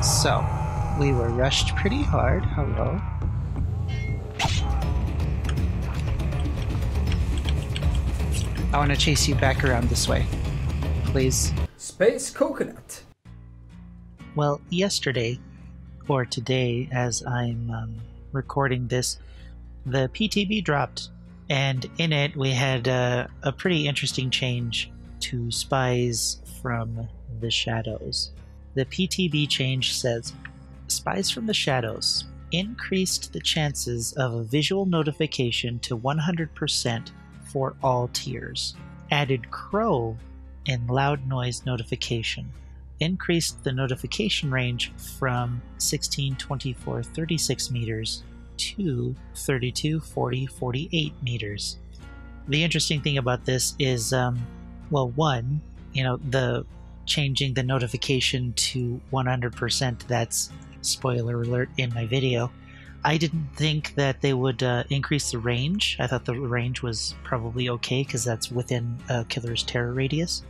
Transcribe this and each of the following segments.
So, we were rushed pretty hard. Hello. I want to chase you back around this way, please. Space Coconut. Well, yesterday, or today as I'm recording this, the PTB dropped, and in it we had a pretty interesting change to Spies from the Shadows. The PTB change says, Spies from the Shadows increased the chances of a visual notification to 100% for all tiers. Added crow in loud noise notification. Increased the notification range from 16, 24, 36 meters to 32, 40, 48 meters. The interesting thing about this is, well, one, the changing the notification to 100%, that's spoiler alert in my video. I didn't think that they would increase the range. I thought the range was probably okay because that's within a killer's terror radius.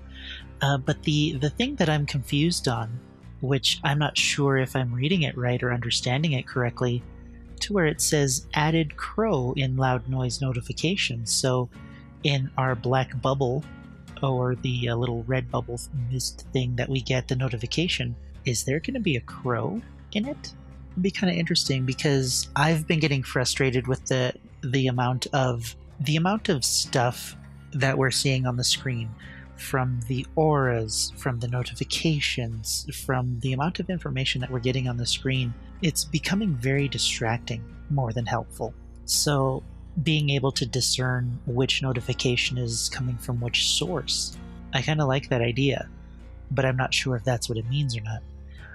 But the thing that I'm confused on, which I'm not sure if I'm reading it right or understanding it correctly, to where it says added crow in loud noise notifications. So in our black bubble, or the little red bubble mist thing that we get the notification, is there going to be a crow in it? It'd be kind of interesting because I've been getting frustrated with the amount of stuff that we're seeing on the screen, from the auras, from the notifications, from the amount of information that we're getting on the screen. It's becoming very distracting more than helpful. So being able to discern which notification is coming from which source, I kind of like that idea, but I'm not sure if that's what it means or not.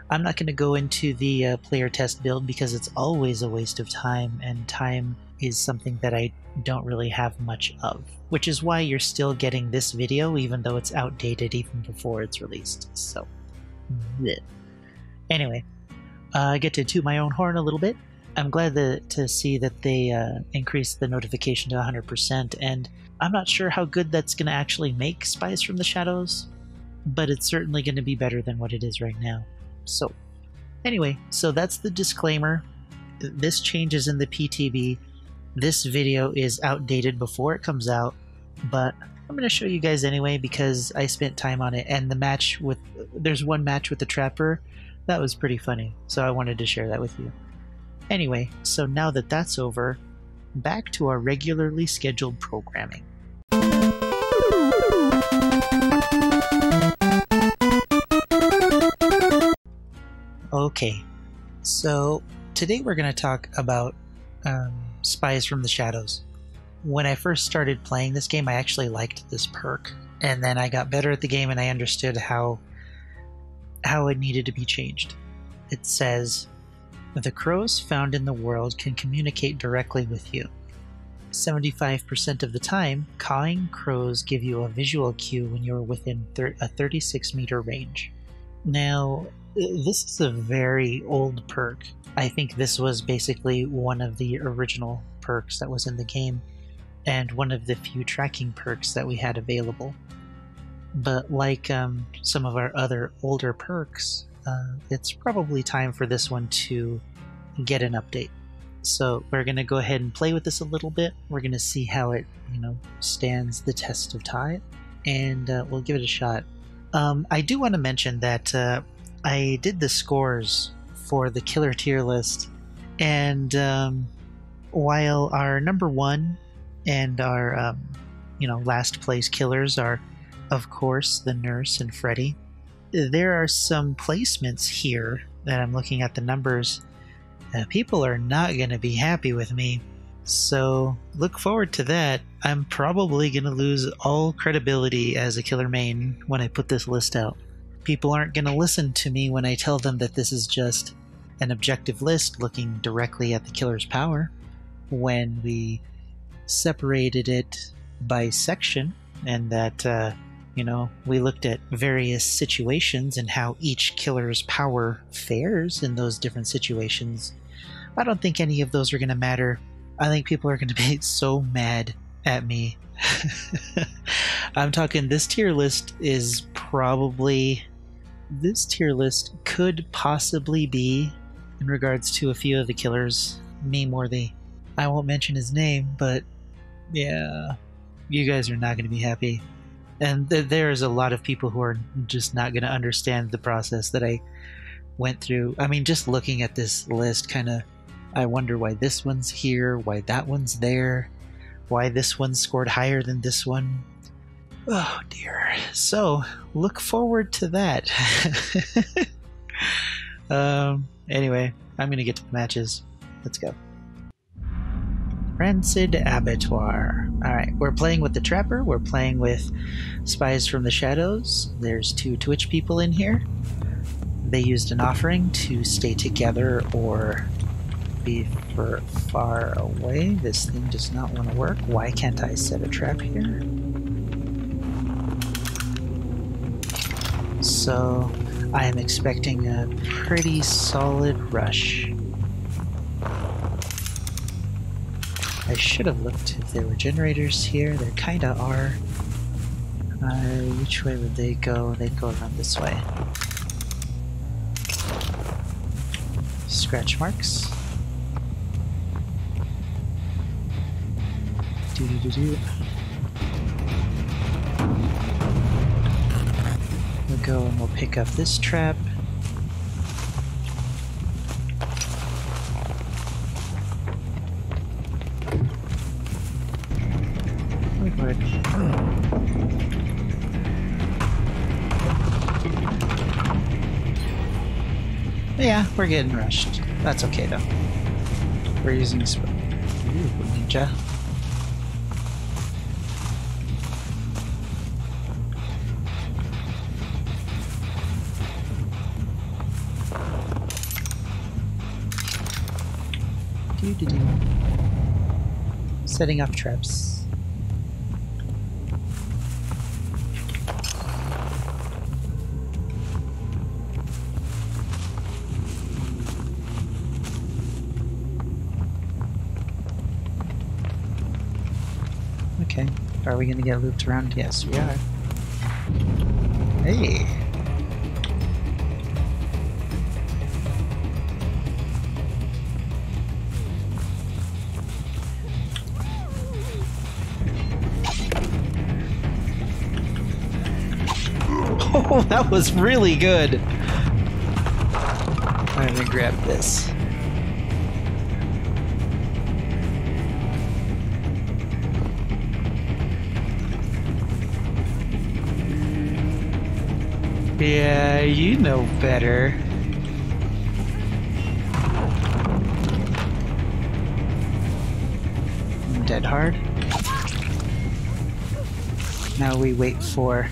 I'm not going to go into the player test build because it's always a waste of time, and time is something that I don't really have much of, which is why you're still getting this video even though it's outdated even before it's released. So, bleh. Anyway, I get to toot my own horn a little bit. I'm glad to see that they increased the notification to 100%, and I'm not sure how good that's going to actually make Spies from the Shadows, but it's certainly going to be better than what it is right now. So, anyway, so that's the disclaimer. This changes in the PTB. This video is outdated before it comes out, but I'm going to show you guys anyway because I spent time on it, and there's one match with the Trapper that was pretty funny, so I wanted to share that with you. Anyway, so now that that's over, back to our regularly scheduled programming. Okay, so today we're going to talk about Spies from the Shadows. When I first started playing this game, I actually liked this perk, and then I got better at the game and I understood how it needed to be changed. It says, the crows found in the world can communicate directly with you. 75% of the time, cawing crows give you a visual cue when you're within a 36 meter range. Now, this is a very old perk. I think this was basically one of the original perks that was in the game, and one of the few tracking perks that we had available. But like some of our other older perks, it's probably time for this one to get an update. So we're going to go ahead and play with this a little bit. We're going to see how it, stands the test of time, and we'll give it a shot. I do want to mention that I did the scores for the killer tier list, and while our number one and our last place killers are, of course, the Nurse and Freddy, there are some placements here that I'm looking at the numbers. People are not going to be happy with me, so look forward to that. I'm probably going to lose all credibility as a killer main when I put this list out. People aren't going to listen to me when I tell them that this is just an objective list looking directly at the killer's power. When we separated it by section, and that we looked at various situations and how each killer's power fares in those different situations, I don't think any of those are going to matter. I think people are going to be so mad at me. I'm talking, this tier list is probably this tier list could possibly be, in regards to a few of the killers, meme-worthy. I won't mention his name, but yeah, you guys are not going to be happy. And there's a lot of people who are just not going to understand the process that I went through. I mean, just looking at this list, kind of, I wonder why this one's here, why that one's there, why this one scored higher than this one. Oh dear. So, look forward to that. Anyway, I'm going to get to the matches. Let's go. Rancid Abattoir. Alright, we're playing with the Trapper, we're playing with Spies from the Shadows. There's 2 Twitch people in here. They used an offering to stay together or be far away. This thing does not want to work. Why can't I set a trap here? So, I am expecting a pretty solid rush. I should have looked if there were generators here. There kinda are. Which way would they go? They'd go around this way. Scratch marks. Do. We'll go and we'll pick up this trap. Yeah, we're getting rushed. That's okay though. We're using ninja. Setting up traps. Okay, are we gonna get looped around? Yes, we are. Hey! Oh, that was really good! I'm gonna grab this. Yeah, you know better. Dead hard. Now we wait for...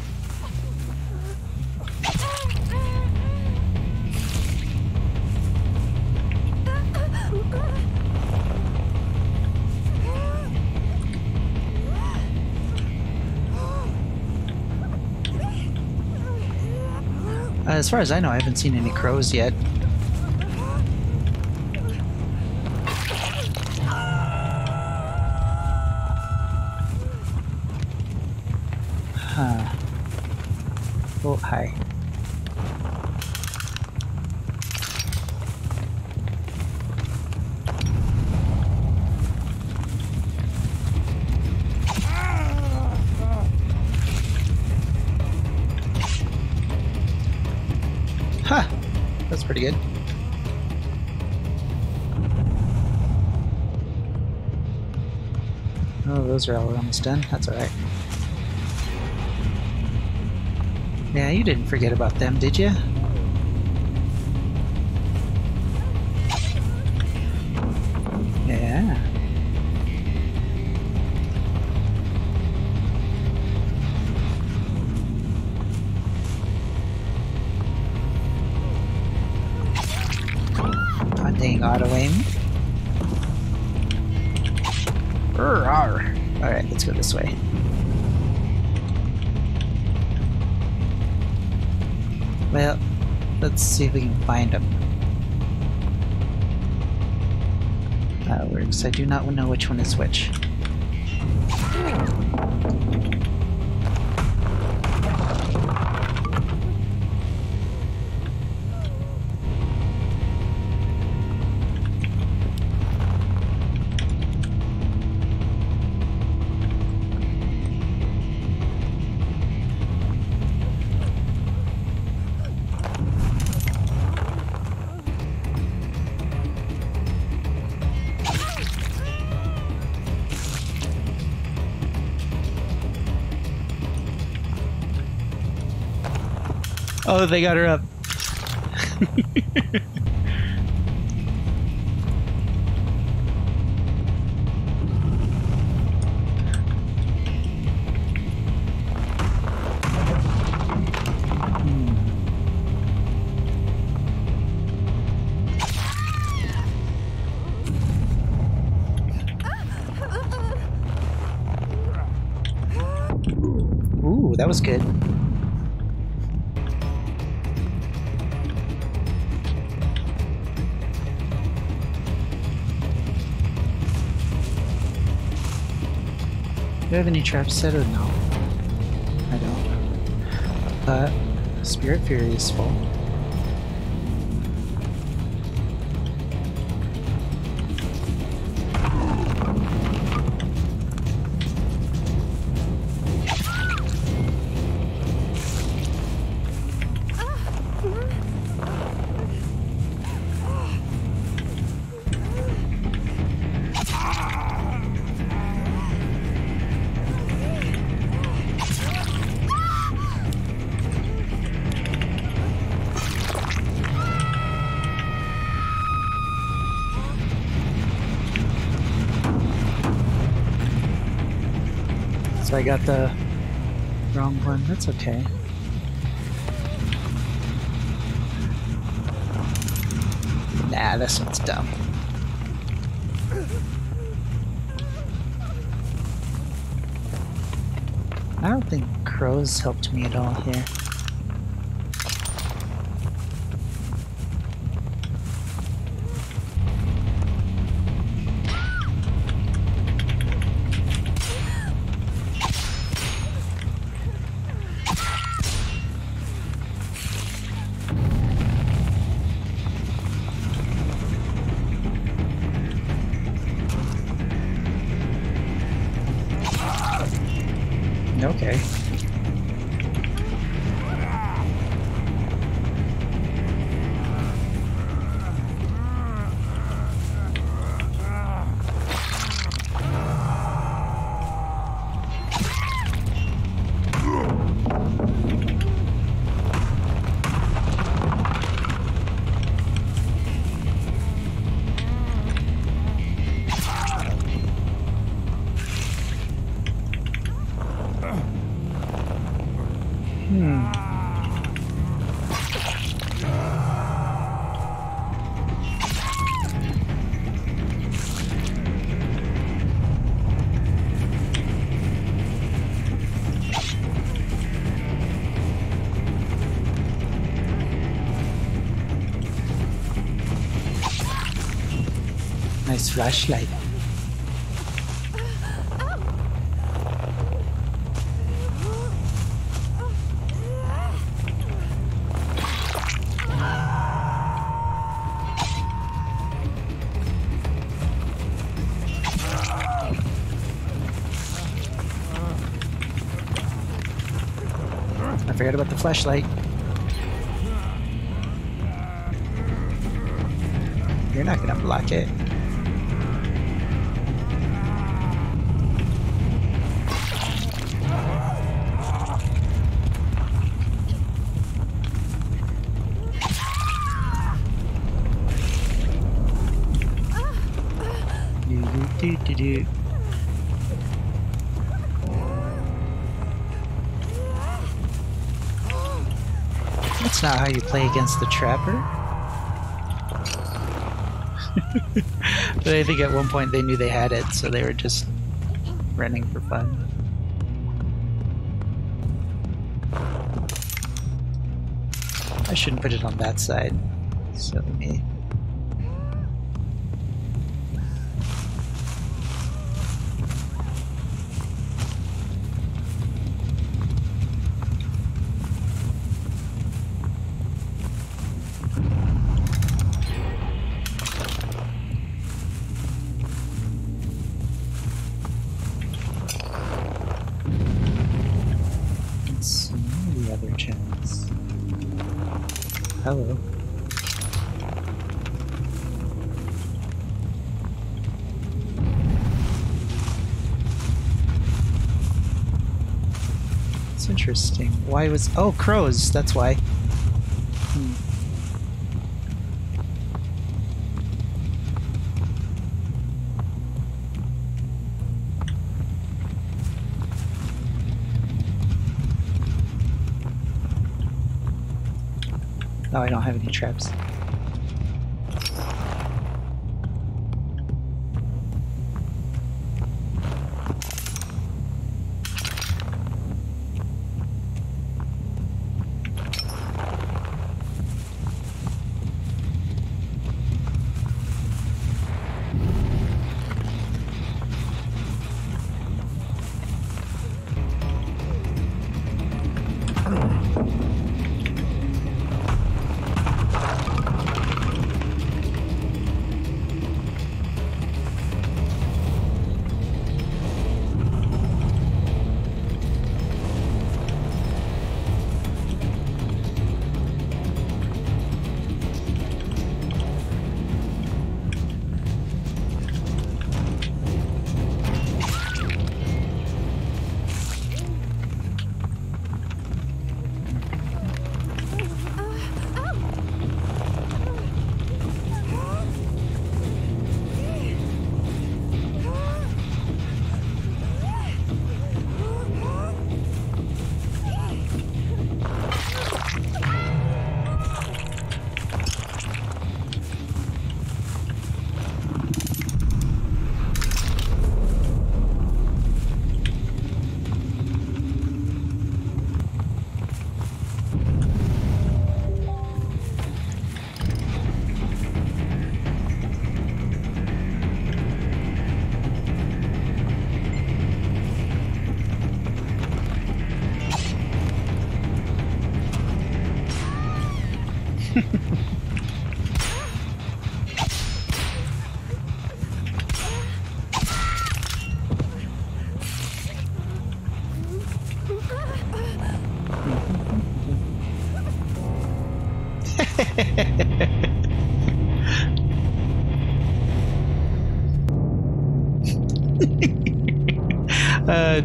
as far as I know, I haven't seen any crows yet. Huh. Oh, hi. Huh! That's pretty good. Oh, those are all almost done. That's alright. Yeah, you didn't forget about them, did you? Yeah. Hunting auto aim. Alright, let's go this way. Well, let's see if we can find them. That works. I do not know which one is which. Oh, they got her up. Ooh, that was good. Do you have any traps set or no? I don't. Spirit Fury is full. So I got the wrong one. That's okay. Nah, this one's dumb. I don't think crows helped me at all here. Okay. Nice flashlight. I forgot about the flashlight. You're not gonna block it. Do. That's not how you play against the trapper. But I think at one point they knew they had it, so they were just running for fun. I shouldn't put it on that side. Silly me. Hello. It's interesting. Why was... Oh, crows! That's why. Oh, I don't have any traps.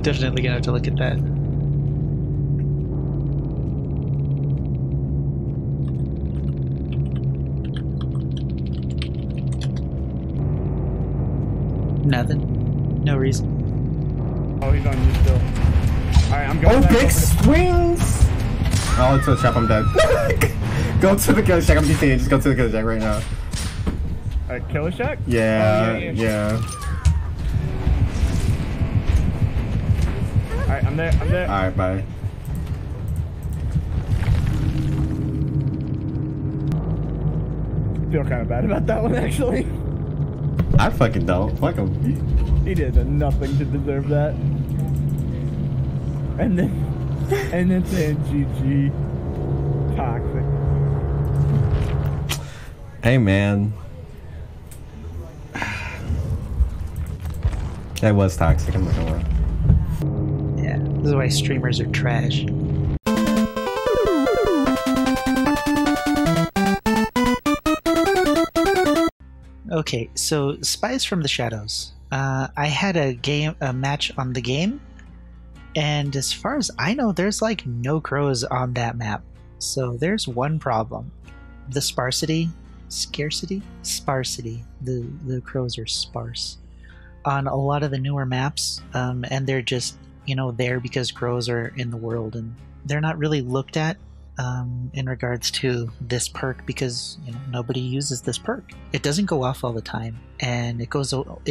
Definitely gonna have to look at that. Nothing. No reason. Oh, he's on you still. Alright, I'm going. Oh, back big over to- swings! Oh, to the trap, I'm dead. Go to the kill shack, I'm DCing. Just go to the kill shack right now. Alright, Killer Shack? Yeah, Oh, yeah. Alright, I'm there, I'm there. Alright, bye. Feel kind of bad about that one, actually. I fucking don't. Fuck him. He did nothing to deserve that. And then saying GG. Toxic. Hey, man. That was toxic, I'm not gonna lie. Yeah, this is why streamers are trash. Okay, so Spies from the Shadows. I had a match on the game, and as far as I know, there's like no crows on that map. So there's one problem: the sparsity. The crows are sparse on a lot of the newer maps, and they're just there because crows are in the world, and they're not really looked at in regards to this perk because nobody uses this perk. It doesn't go off all the time, and it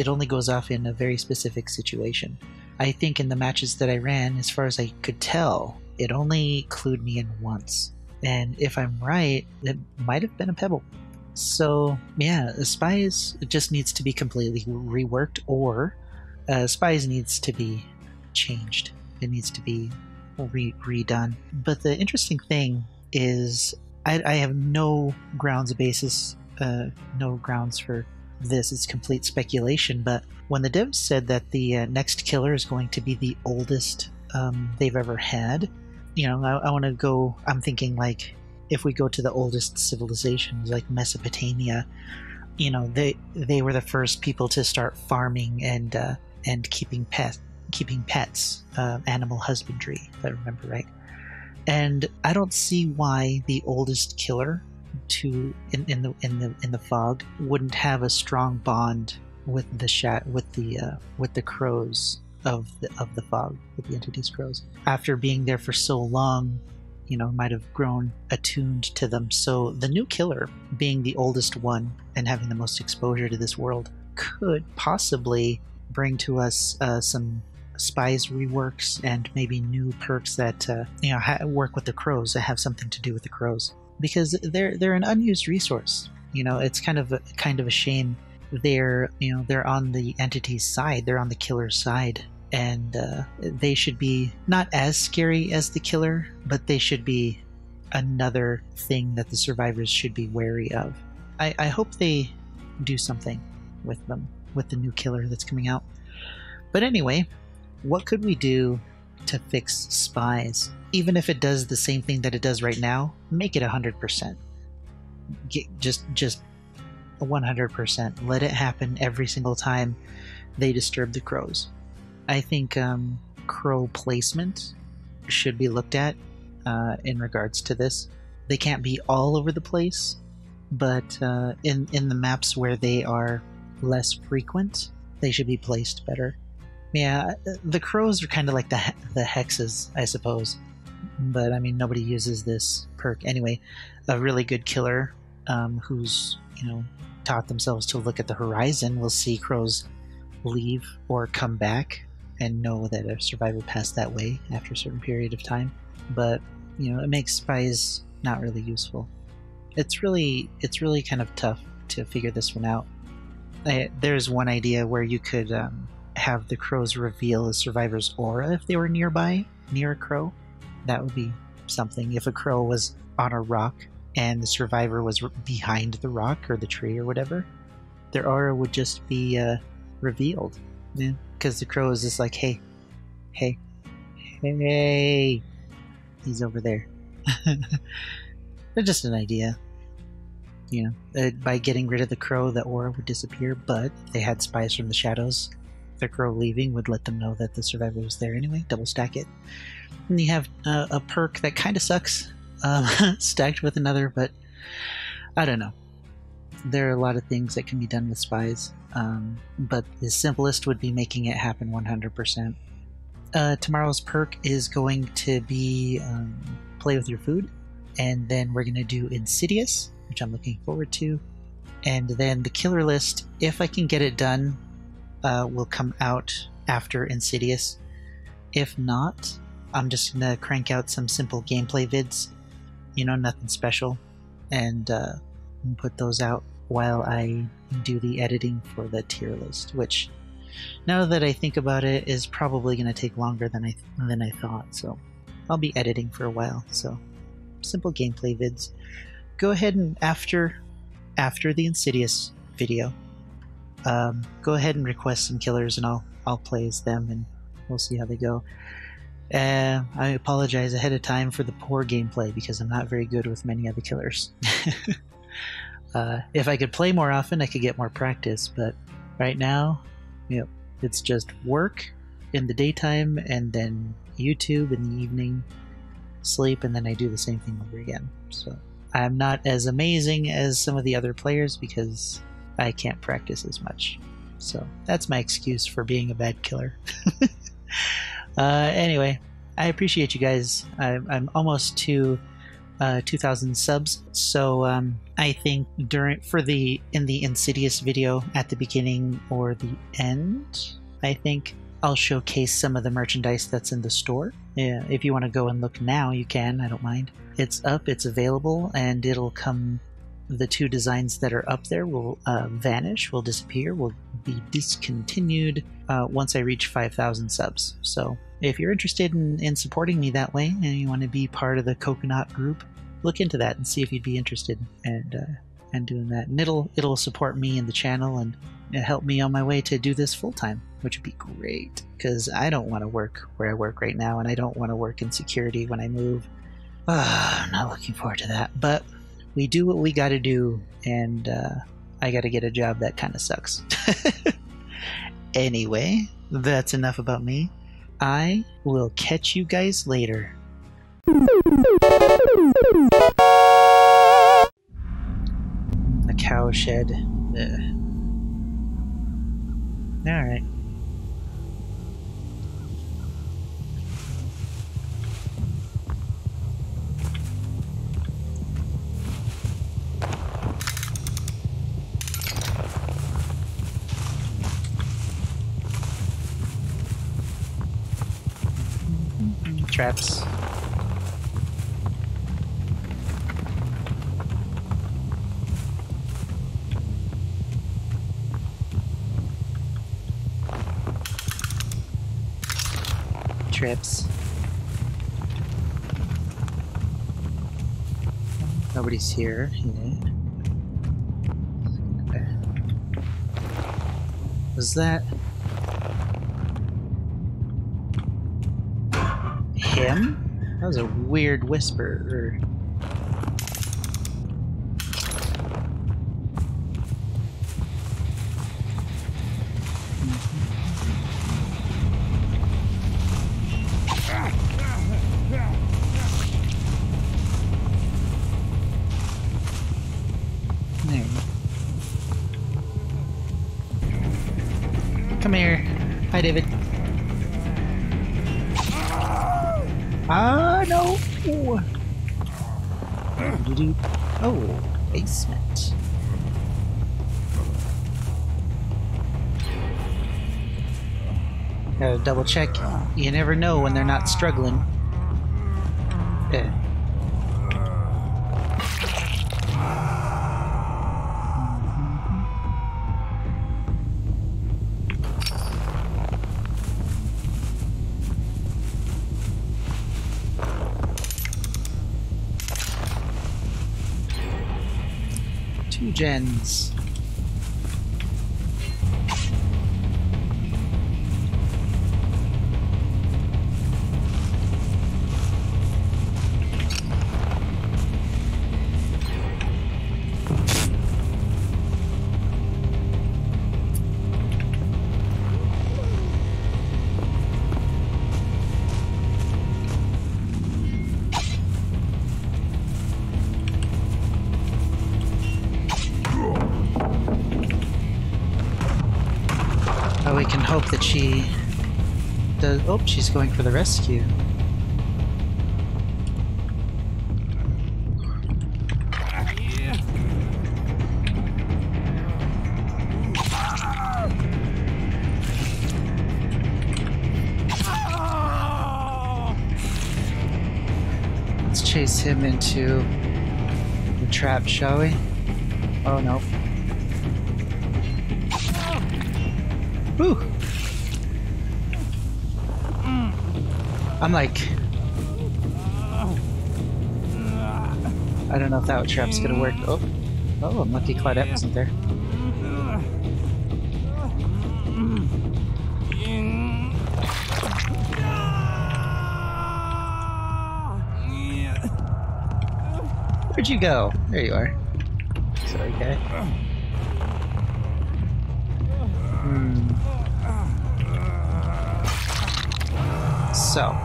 only goes off in a very specific situation. I think in the matches that I ran, as far as I could tell, it only clued me in once, and if I'm right, it might have been a pebble. So yeah, Spies just needs to be completely reworked, or Spies needs to be changed. It needs to be redone. But the interesting thing is I have no grounds for this. It's complete speculation. But when the devs said that the next killer is going to be the oldest they've ever had, I want to go. I'm thinking like, if we go to the oldest civilizations like Mesopotamia, they were the first people to start farming and keeping pets, animal husbandry, if I remember right. And I don't see why the oldest killer in the fog wouldn't have a strong bond with the crows of the fog, with the entity's crows. After being there for so long, might have grown attuned to them. So the new killer, being the oldest one and having the most exposure to this world, could possibly bring to us some Spies reworks and maybe new perks that work with the crows, that have something to do with the crows, because they're an unused resource. It's kind of a shame. They're on the entity's side, they're on the killer's side, and they should be not as scary as the killer, but they should be another thing that the survivors should be wary of. I hope they do something with them, with the new killer that's coming out. But anyway, what could we do to fix Spies? Even if it does the same thing that it does right now, make it 100%. Just 100%. Let it happen every single time they disturb the crows. I think crow placement should be looked at in regards to this. They can't be all over the place, but in the maps where they are less frequent, they should be placed better. Yeah, the crows are kind of like the hexes, I suppose. But I mean, nobody uses this perk anyway. A really good killer who's taught themselves to look at the horizon will see crows leave or come back and know that a survivor passed that way after a certain period of time. But it makes Spies not really useful. It's really kind of tough to figure this one out. There's one idea where you could have the crows reveal a survivor's aura if they were near a crow. That would be something. If a crow was on a rock and the survivor was behind the rock or the tree or whatever, their aura would just be revealed. Yeah, because the crow is just like, hey, he's over there. It's just an idea. By getting rid of the crow, the aura would disappear, but if they had Spies from the shadows, the crow leaving would let them know that the survivor was there anyway. Double stack it. And you have a perk that kind of sucks stacked with another, but I don't know. There are a lot of things that can be done with Spies, but the simplest would be making it happen 100%. Tomorrow's perk is going to be play with your food, and then we're going to do Insidious, which I'm looking forward to, and then the killer list, if I can get it done, will come out after Insidious. If not, I'm just gonna crank out some simple gameplay vids, nothing special, and put those out while I do the editing for the tier list, which, now that I think about it, is probably gonna take longer than I thought. So I'll be editing for a while. So simple gameplay vids. Go ahead and after the Insidious video, go ahead and request some killers, and I'll play as them, and we'll see how they go. I apologize ahead of time for the poor gameplay because I'm not very good with many of the killers. If I could play more often, I could get more practice, but right now, it's just work in the daytime and then YouTube in the evening, sleep, and then I do the same thing over again. So I'm not as amazing as some of the other players because I can't practice as much. So that's my excuse for being a bad killer. Anyway, I appreciate you guys. I'm almost to 2,000 subs, so I think in the Insidious video at the beginning or the end, I think I'll showcase some of the merchandise that's in the store. Yeah, if you want to go and look now, you can. I don't mind. It's up, it's available, and it'll come. The two designs that are up there will vanish, will disappear, will be discontinued once I reach 5,000 subs. So if you're interested in supporting me that way and you want to be part of the Coconut group, look into that and see if you'd be interested and doing that. And it'll support me and the channel and help me on my way to do this full time, which would be great because I don't want to work where I work right now, and I don't want to work in security when I move. I'm not looking forward to that, but we do what we gotta do, and I gotta get a job that kind of sucks. Anyway, that's enough about me. I will catch you guys later. The cow shed. Alright. traps. Trips. Nobody's here. Yeah. Okay. Was that him? That was a weird whisper. Come here. Hi, David. Ah, no! Oh, basement. Gotta double check. You never know when they're not struggling. Yeah. Two gens. We can hope that she does. Oh, she's going for the rescue. Let's chase him into the trap, shall we? Oh no. Whew. I'm like, I don't know if that trap's gonna work. Oh, I'm lucky Claudette wasn't there. Where'd you go? There you are. Sorry, guy. So,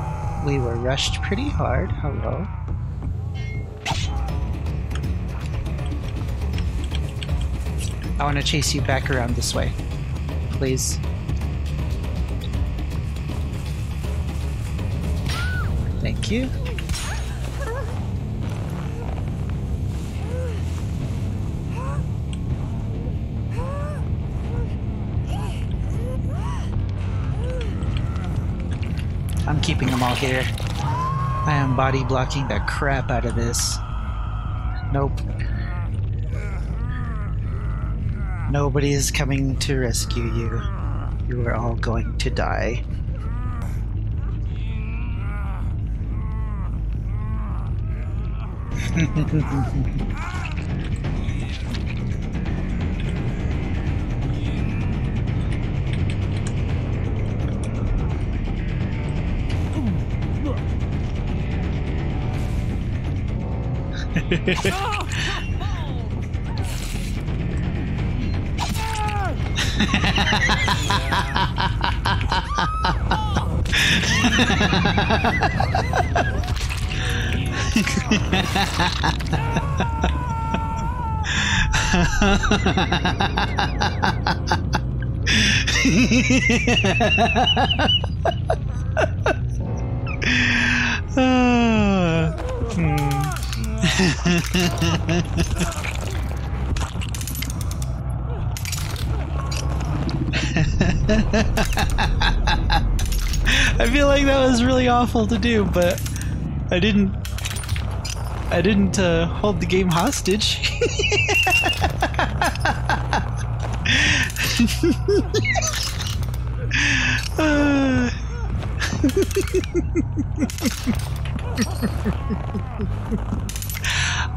we were rushed pretty hard. Hello. I want to chase you back around this way. Please. Thank you. I'm keeping them all here. I am body blocking the crap out of this. Nope. Nobody is coming to rescue you. You are all going to die. I feel like that was really awful to do, but I didn't hold the game hostage.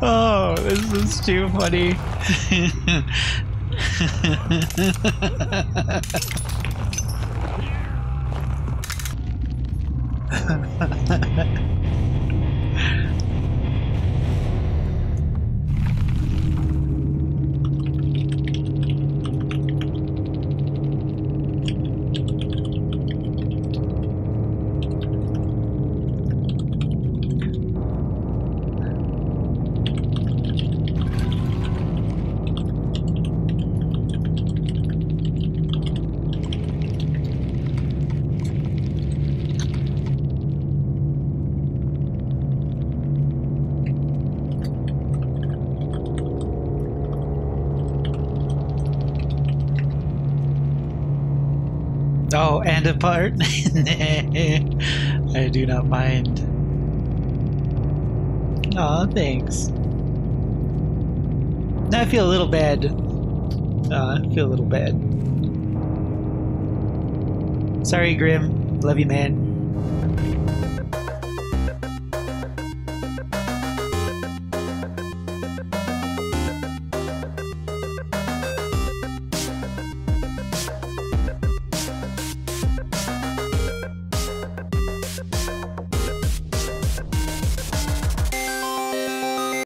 Oh, this is too funny. Oh, and a part? I do not mind. Aw, thanks. I feel a little bad. I feel a little bad. Sorry, Grim. Love you, man.